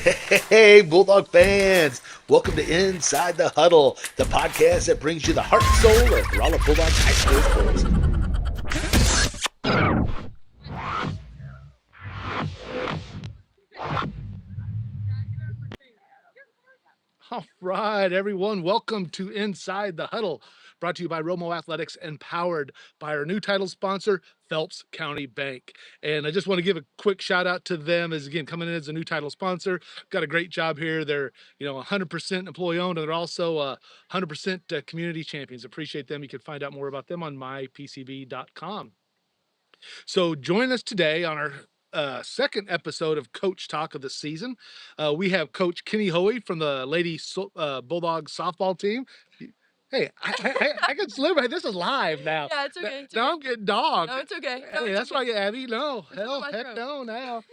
Hey, Bulldog fans! Welcome to Inside the Huddle, the podcast that brings you the heart and soul of Rolla Bulldogs high school sports. All right, everyone, welcome to Inside the Huddle, brought to you by Romo Athletics and powered by our new title sponsor, Phelps County Bank. And I just want to give a quick shout out to them as, again, coming in as a new title sponsor. Got a great job here. They're 100% employee owned, and they're also 100% community champions. Appreciate them. You can find out more about them on mypcb.com. So join us today on our second episode of Coach Talk of the season. We have Coach Kenny Hohe from the Lady Bulldog softball team. Hey, I can slip. This is live now. Yeah, it's okay. It's Now okay. I'm getting dogged. No, it's okay. No, Hey, it's that's okay. why, Abby. No, hell, heck throat. no, now.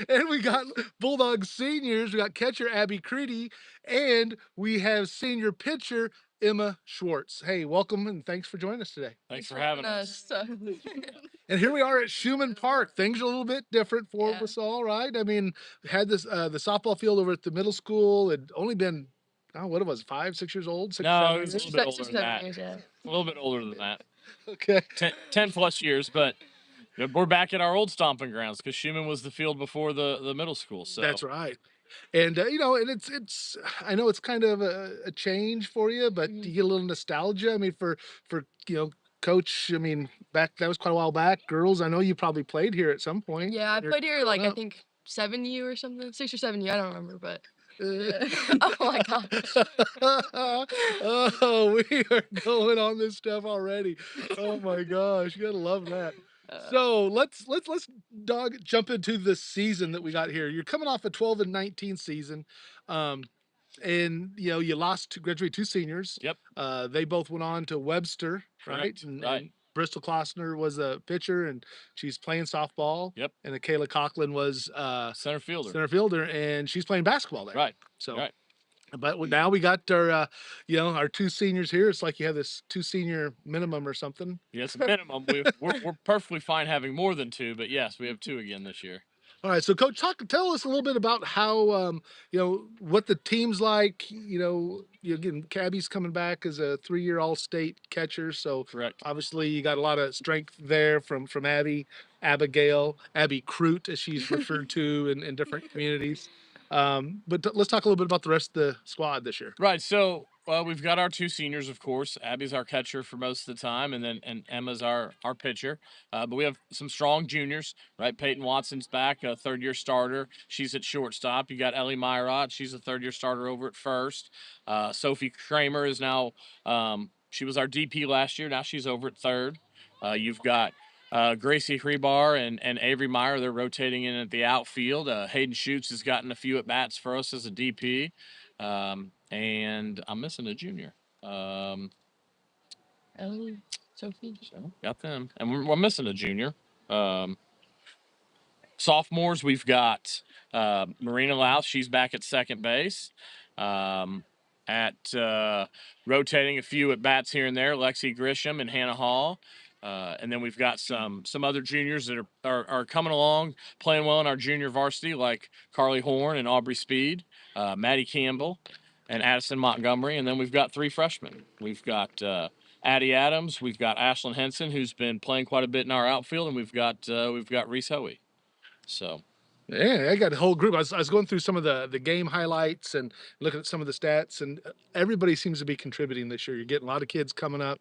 And we got Bulldog seniors. We got catcher Abby Kriete, and we have senior pitcher Emma Schwartze. Hey, welcome and thanks for joining us today. Thanks for having us. And here we are at Schumann Park. Things are a little bit different for Yeah. us all, right? I mean, we had this the softball field over at the middle school. It only been, what it was, 5, 6 years old? No, it was a Years? little bit older than 7 that. years, yeah. A little bit older than that. Okay. 10 plus years, but we're back at our old stomping grounds because Schumann was the field before the middle school. So That's right. And and it's I know it's kind of a change for you, but do you get a little nostalgia? I mean, for Coach. I mean, back that was quite a while back. Girls, I know you probably played here at some point. Yeah, I You're played here growing I up. think 7U or something, 6 or 7U. I don't remember, but oh my gosh. Oh, we are going on this stuff already. Oh my gosh, you gotta love that. So let's jump into the season that we got here. You're coming off a 12-19 season. Um, and you lost to graduate 2 seniors. Yep. They both went on to Webster, right? Correct. Right. And Bristol Klossner was a pitcher, and she's playing softball. Yep. And then Kayla Coughlin was Center fielder. center fielder, and she's playing basketball there. Right. So, Right. but now we got our, our 2 seniors here. It's like you have this 2 senior minimum or something. Yeah, it's a minimum. We're perfectly fine having more than 2, but yes, we have 2 again this year. All right, so Coach, tell us a little bit about how what the team's like. Again, Cabby's coming back as a 3-year All-State catcher, so Correct. obviously you got a lot of strength there from Abby Crute, as she's referred to in different communities. But let's talk a little bit about the rest of the squad this year. Right. So we've got our 2 seniors, of course. Abby's our catcher for most of the time, and Emma's our pitcher. But we have some strong juniors, right? Peyton Watson's back, a 3rd-year starter. She's at shortstop. You got Ellie Myrot. She's a 3rd-year starter over at first. Sophie Kramer is now. She was our DP last year. Now she's over at third. You've got Gracie Hrebar and Avery Meyer, they're rotating in at the outfield. Hayden Schutz has gotten a few at bats for us as a DP. And I'm missing a junior. Ellie, Sophie. So got them. And we're missing a junior. Sophomores, we've got Marina Laus. She's back at second base. Rotating a few at bats here and there, Lexi Grisham and Hannah Hall. And then we've got some other juniors that are coming along, playing well in our junior varsity, like Carly Horn and Aubrey Speed, Maddie Campbell, and Addison Montgomery. And then we've got 3 freshmen. We've got Addie Adams, we've got Ashlyn Henson, who's been playing quite a bit in our outfield, and we've got Reese Hohe. So. Yeah, I got a whole group. I was going through some of the game highlights and looking at some of the stats, and everybody seems to be contributing this year. You're getting a lot of kids coming up.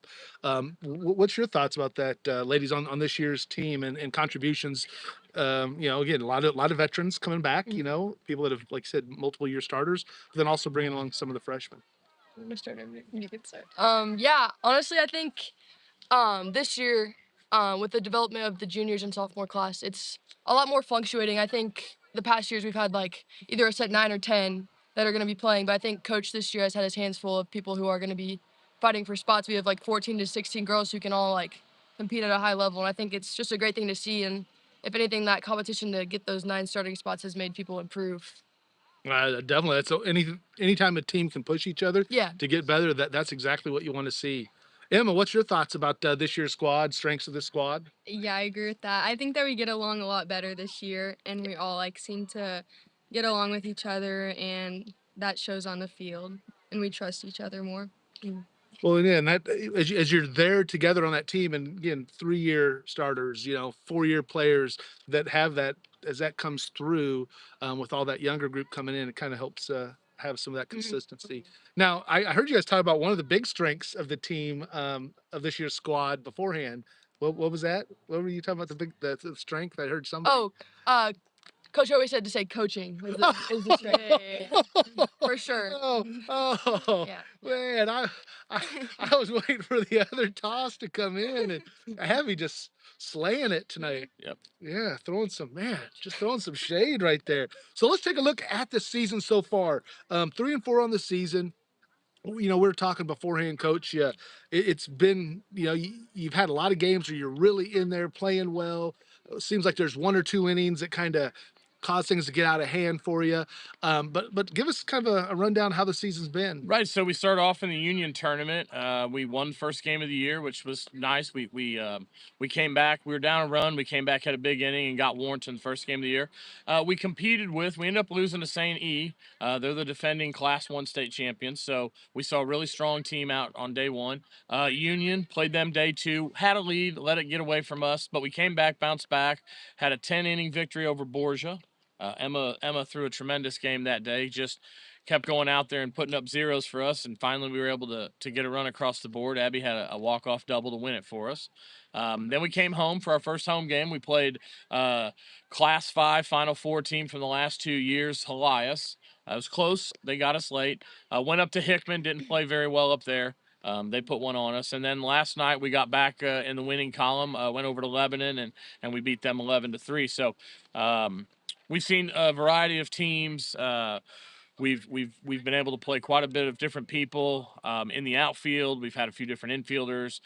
What's your thoughts about that, ladies, on this year's team and contributions? Again, a lot of veterans coming back. People that have, like I said, multiple year starters, but then also bringing along some of the freshmen. You can start. Yeah, honestly, I think this year, with the development of the juniors and sophomore class, it's a lot more fluctuating. I think the past years we've had either a set 9 or 10 that are going to be playing, but I think Coach this year has had his hands full of people who are going to be fighting for spots. We have 14 to 16 girls who can all compete at a high level, and I think it's just a great thing to see. And if anything, that competition to get those 9 starting spots has made people improve. Definitely. That's anytime a team can push each other Yeah. to get better, that's exactly what you want to see. Emma, what's your thoughts about this year's squad, strengths of this squad? Yeah, I agree with that. I think that we get along a lot better this year, and we all seem to, get along with each other, and that shows on the field, and we trust each other more. Well, and yeah, and that as you're there together on that team, and again, 3-year starters, 4-year players that have that as that comes through with all that younger group coming in, it kind of helps have some of that consistency. Now, I heard you guys talk about one of the big strengths of the team of this year's squad beforehand. What was that? What were you talking about? The strength? I heard somebody. Oh, Coach always said to say coaching is the strength. For sure. Oh, Yeah. man, I I was waiting for the other toss to come in, and Abby just slaying it tonight. Yep. Yeah, just throwing some shade right there. So let's take a look at the season so far. 3-4 on the season. We were talking beforehand, Coach. Yeah, it's been you've had a lot of games where you're really in there playing well. It seems like there's 1 or 2 innings that kind of cause things to get out of hand for you. But give us kind of a rundown how the season's been. Right. So we start off in the Union tournament. We won first game of the year, which was nice. We came back. We were down a run. We came back, had a big inning, and got Warrenton the first game of the year. We competed with. We ended up losing to St. E. They're the defending Class 1 state champions. So we saw a really strong team out on day one. Union played them day two. Had a lead, let it get away from us, but we came back, bounced back, had a 10-inning victory over Borgia. Emma threw a tremendous game that day. Just kept going out there and putting up zeros for us, and finally we were able to get a run across the board. Abby had a walk-off double to win it for us. Then we came home for our first home game. We played Class 5 Final Four team from the last 2 years, Helias. It was close. They got us late. Went up to Hickman, didn't play very well up there. They put one on us. And then last night we got back in the winning column, went over to Lebanon, and we beat them 11-3. So we've seen a variety of teams. We've been able to play quite a bit of different people in the outfield. We've had a few different infielders.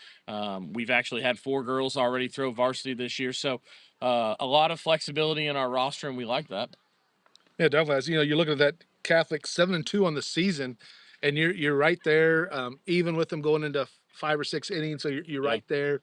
We've actually had 4 girls already throw varsity this year. So a lot of flexibility in our roster, and we like that. Yeah, definitely. As you're looking at that Catholic 7-2 on the season, and you're right there, even with them going into 5 or 6 innings. So you're Yeah. right there,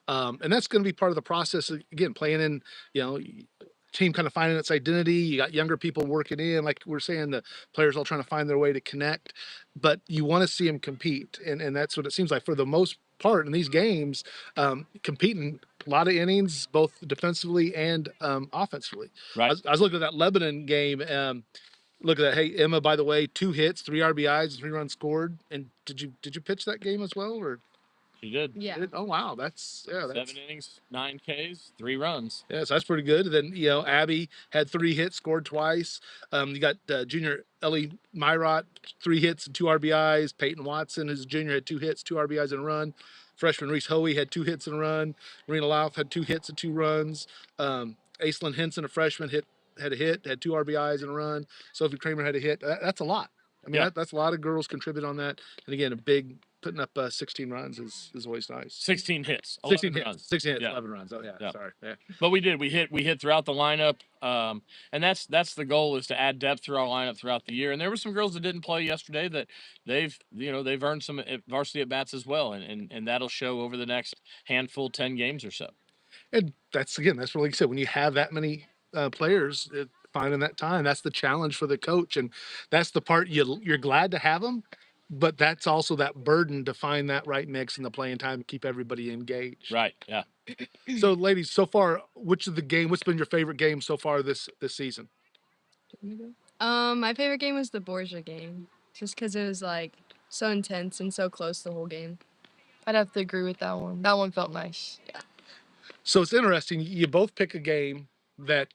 and that's going to be part of the process. Again, playing in, team kind of finding its identity. You got younger people working in, like we're saying, the players all trying to find their way to connect. But you want to see them compete, and that's what it seems like for the most part in these games, competing a lot of innings, both defensively and offensively. Right. I was looking at that Lebanon game. Look at that. Hey, Emma, by the way, 2 hits, 3 RBIs, 3 runs scored. And did you pitch that game as well, or? She did. Yeah. Oh wow, that's 7 innings, 9 Ks, 3 runs. Yeah, so that's pretty good. Then Abby had 3 hits, scored twice. You got junior Ellie Myrot, 3 hits and 2 RBIs. Peyton Watson, his junior, had 2 hits, 2 RBIs and a run. Freshman Reese Hohe had 2 hits and a run. Marina Lauf had 2 hits and 2 runs. Aislinn Henson, a freshman, had a hit, had 2 RBIs and a run. Sophie Kramer had a hit. That's a lot. I mean, Yeah. that's a lot of girls contribute on that. And again, a big putting up 16 runs is always nice. 16 hits, 16 11 hits, runs. 16 hits, Yeah. 11 runs. Oh yeah, sorry. Yeah. But we did. We hit throughout the lineup, and that's the goal, is to add depth through our lineup throughout the year. And there were some girls that didn't play yesterday that they've earned some varsity at bats as well, and that'll show over the next handful, 10 games or so. And that's really, like you said, when you have that many players, finding that time, that's the challenge for the coach, and that's the part you're glad to have them, but that's also that burden to find that right mix in the playing time to keep everybody engaged. Right. Yeah. So, ladies, so far, what's been your favorite game so far this season? My favorite game was the Borgia game, just because it was like so intense and so close the whole game. I'd have to agree with that one. That one felt nice. Yeah. So it's interesting. You both pick a game that,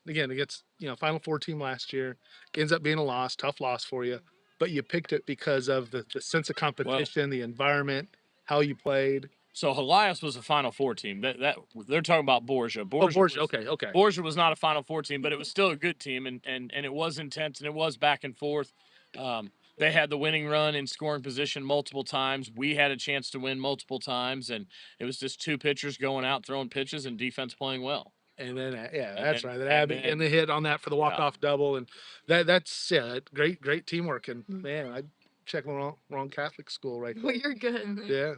again, against Final Four team last year, ends up being a loss, tough loss for you, but you picked it because of the sense of competition, the environment, how you played. So Helias was a Final Four team. That they're talking about Borgia. Borgia. Was, Okay. Borgia was not a Final Four team, but it was still a good team, and it was intense, and it was back and forth. They had the winning run in scoring position multiple times. We had a chance to win multiple times, and it was just 2 pitchers going out throwing pitches and defense playing well. And then that's right. That Abby and the hit on that for the walk-off double, and that's great teamwork. And man, I checked the wrong Catholic school right there. Well, you're good. Yeah.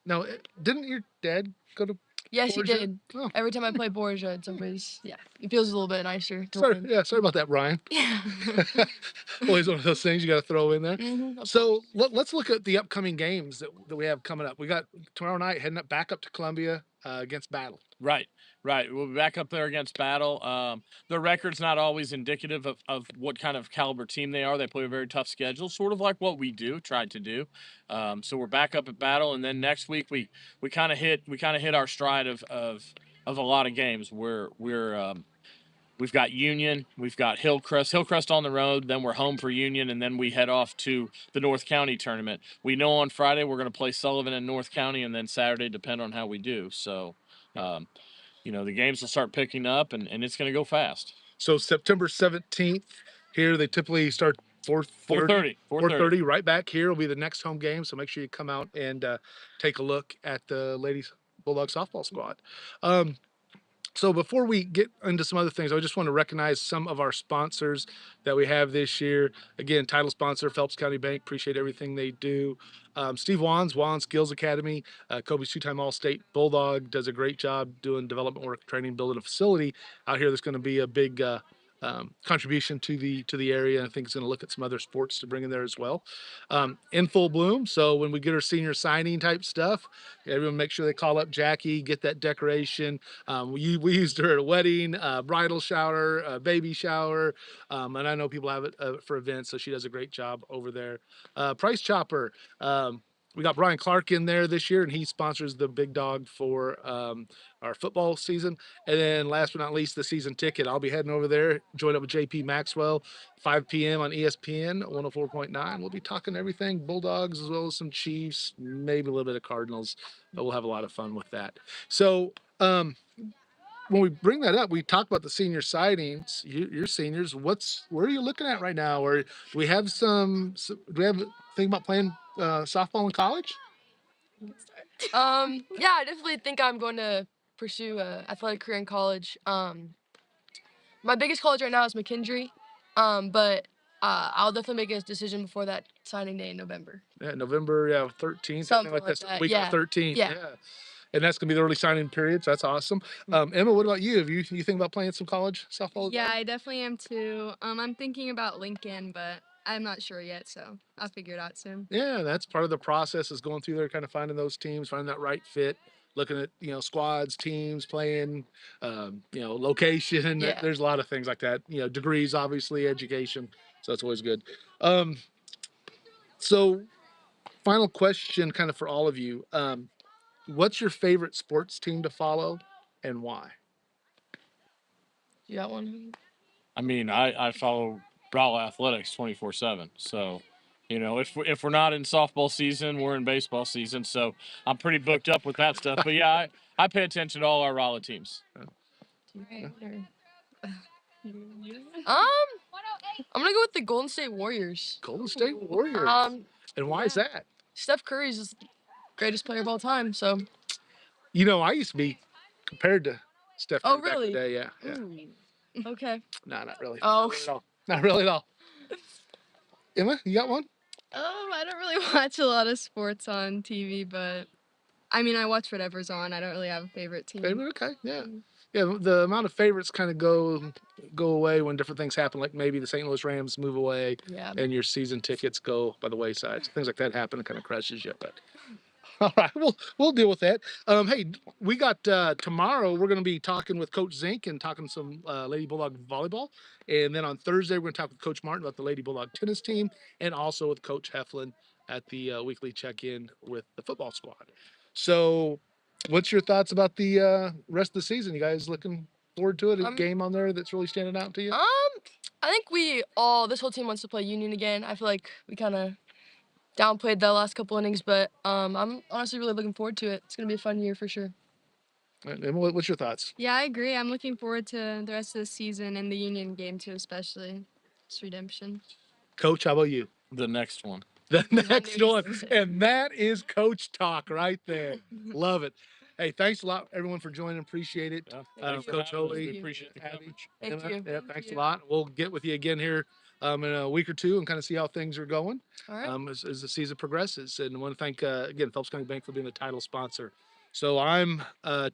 Now, didn't your dad go to Yes, he Borgia? did. Oh. Every time I play Borgia, it's always it feels a little bit nicer to win. Sorry about that, Brian. Yeah. Always one of those things you got to throw in there. Of So course. let's look at the upcoming games that we have coming up. We got tomorrow night heading back up to Columbia against Battle. Right. We'll be back up there against Battle. Their record's not always indicative of what kind of caliber team they are. They play a very tough schedule, sort of like what we tried to do. So we're back up at Battle, and then next week we kind of hit our stride of a lot of games. We've got Union, we've got Hillcrest on the road, then we're home for Union, and then we head off to the North County tournament. We know on Friday we're going to play Sullivan in North County, and then Saturday, depend on how we do. So, the games will start picking up, and it's going to go fast. So September 17th, here they typically start 4:30. 4:30, right back here will be the next home game. So make sure you come out and take a look at the ladies Bulldog softball squad. So before we get into some other things, I just want to recognize some of our sponsors that we have this year. Again, title sponsor, Phelps County Bank. Appreciate everything they do. Steve Wands Skills Academy, Kobe's two-time All-State Bulldog, does a great job doing development work, training, building a facility out here that's going to be a big contribution to the area. I think it's going to look at some other sports to bring in there as well. In full bloom. So when we get our senior signing type stuff, everyone make sure they call up Jackie, get that decoration. We used her at a wedding, bridal shower, baby shower, and I know people have it for events, so she does a great job over there. Price Chopper. We got Brian Clark in there this year, and he sponsors the Big Dog for our football season. And then last but not least, the season ticket. I'll be heading over there, join up with JP Maxwell, 5 p.m. on ESPN 104.9. We'll be talking everything Bulldogs as well as some Chiefs, maybe a little bit of Cardinals, but we'll have a lot of fun with that. So when we bring that up, we talk about the senior sightings. You're seniors. Where are you looking at right now? Or do we have do we have a thing about playing softball in college? Yeah, I definitely think I'm going to pursue a athletic career in college. My biggest college right now is McKendree, but I'll definitely make a decision before that signing day in November. Yeah, November 13th, Something like like this that. week of the 13th. Yeah. And that's gonna be the early signing period, so that's awesome. Emma, what about you? Have you think about playing some college softball? Yeah, I definitely am too. I'm thinking about Lincoln, but I'm not sure yet, so I'll figure it out soon. Yeah, that's part of the process, is going through there, kind of finding those teams, finding that right fit, looking at squads, teams, playing, location. Yeah. There's a lot of things like that. Degrees, obviously, education. So that's always good. So final question, kind of for all of you. What's your favorite sports team to follow, and why? You got one? I mean, I follow Raleigh athletics 24/7. So, if we're not in softball season, we're in baseball season. So I'm pretty booked up with that stuff. But yeah, I pay attention to all our Raleigh teams. I'm gonna go with the Golden State Warriors. Golden State Warriors. And why is that? Steph Curry's the greatest player of all time. So. I used to be compared to Steph Curry really? back in the day. Yeah. Okay. No, not really. Oh. Not really at all. Emma, you got one? I don't really watch a lot of sports on TV, but I mean, I watch whatever's on. I don't really have a favorite team. Favorite? Okay, yeah. Yeah, the amount of favorites kind of go away when different things happen, like maybe the St. Louis Rams move away, and your season tickets go by the wayside. So things like that happen, it kind of crushes you. But all right, we'll deal with that. Hey, we got tomorrow. We're going to be talking with Coach Zink and talking some Lady Bulldog volleyball, and then on Thursday we're going to talk with Coach Martin about the Lady Bulldog tennis team, and also with Coach Heflin at the weekly check-in with the football squad. So, what's your thoughts about the rest of the season? You guys looking forward to it? A game on there that's really standing out to you? I think this whole team wants to play Union again. I feel like we kind of downplayed the last couple innings, but I'm honestly really looking forward to it. It's gonna be a fun year for sure. And what's your thoughts? Yeah, I agree. I'm looking forward to the rest of the season and the Union game too, especially. It's redemption. Coach, how about you? The next one. The next one. And that is Coach Talk right there. Love it. Hey, thanks a lot, everyone, for joining. Appreciate it. Coach Hohe, appreciate the coverage. Thank you. Yeah, thanks a lot. We'll get with you again here in a week or two and kind of see how things are going All right. as the season progresses. And I want to thank, again, Phelps County Bank for being the title sponsor. So I'm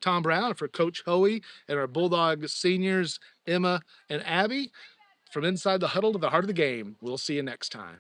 Tom Brown for Coach Hohe and our Bulldog seniors, Emma and Abby. From inside the huddle to the heart of the game. We'll see you next time.